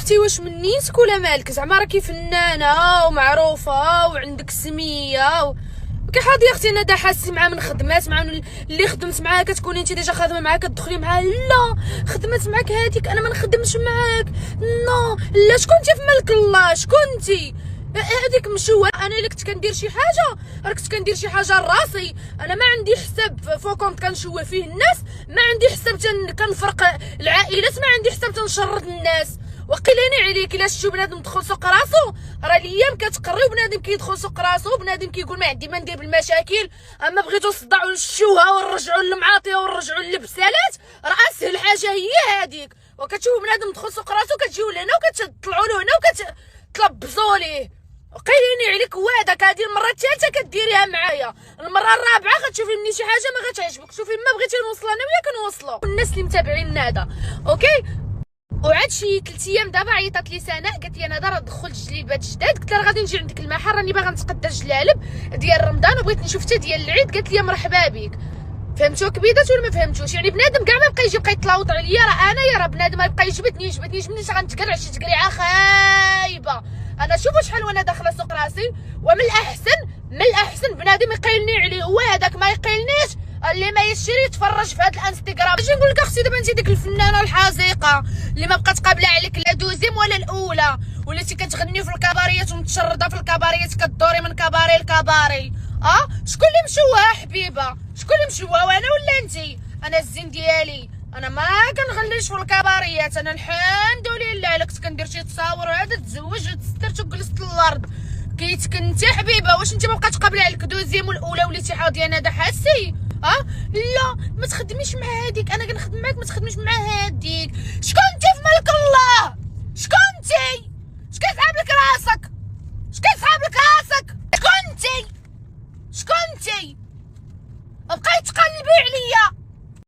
اختي واش منيتك ولا مالك؟ زعما راكي فنانه ومعروفه وعندك سميه كي حاضي اختي ندى حاسي مع من خدمات مع من اللي خدمت معاه كتكوني انت ديجا خادمه معاه كتدخلي معاه. لا خدمت معاك هذيك انا ما نخدمش معاك. نو لا شكونتي في ملك الله شكونتي هذيك مشوه. انا اللي كنت كندير شي حاجه راه كنت كندير شي حاجه لراسي. انا ما عندي حساب فوكونت كنشوه فيه الناس، ما عندي حساب كنفرق العائلات، ما عندي حساب تنشرد الناس. وقيلاني عليك الا شفتو بنادم دخل سوق راسو راه الايام كتقري وبنادم كيدخل سوق راسو وبنادم كيقول ما عندي ما ندير بالمشاكل. اما بغيتو تصدعوا للشوهه ونرجعوا للمعاطيه ونرجعوا للبسالات راه اسهل حاجه هي هذيك. وكتشوفوا بنادم دخل سوق راسو كتجيو لهنا وكتطلعوا له هنا وكتلبزوا ليه. قيليني عليك وعدك هذه المره الثالثه كديريها معايا، المره الرابعه غتشوفي مني شي حاجه ما غتعجبك. شوفي ما بغيتي نوصل انا وياك نوصلوا الناس اللي متابعين هذا اوكي. وعاد شي 3 ايام دابا عيطات لي سناء قالت لي انا راه دخلت جليبات جداد. قلت لها راه غادي نجي عندك المحل راني باغا نتقدى الجلالب ديال رمضان وبغيت نشوف حتى ديال العيد. قالت لي مرحبا بك. فهمتوا كبيدات ولا ما فهمتوش؟ يعني بنادم كاع ما بقى يجي بقى يتلاوط عليا راه انايا راه بنادم ما بقى يجبدنيش منين غنتقرع شي تقريعه خايبه. انا شوفوا شحال وانا داخله سوق راسي. ومن الاحسن بنادم يقيلني عليه هو هذاك ما يقيلنيش اللي ما يشري يتفرج في هذا الانستغرام. اجي نقول لك اختي دابا انت ديك الفنانه الحزيقه اللي ما بقات قابله عليك لا دوزيم ولا الاولى، وليتي كتغني في الكباريات ومتشرده في الكباريات كدوري من كباري لكباري. شكون اللي مشوه حبيبه؟ شكون اللي مشوه وانا ولا انتي؟ انا الزين ديالي انا ما كنغنيش في الكباريات. انا الحمد لله الا كنت كندير شي تصاور وعاد تزوجت سترت وجلست للارض. كيتك انت حبيبه واش انت ما بقاتش قابله عليك دوزيام والاولى وليتي حاضيه انا دا حاسي؟ لا ما تخدميش مع هذيك، انا كنخدم معاك ما تخدميش مع هذيك. شكون انت في ملك الله؟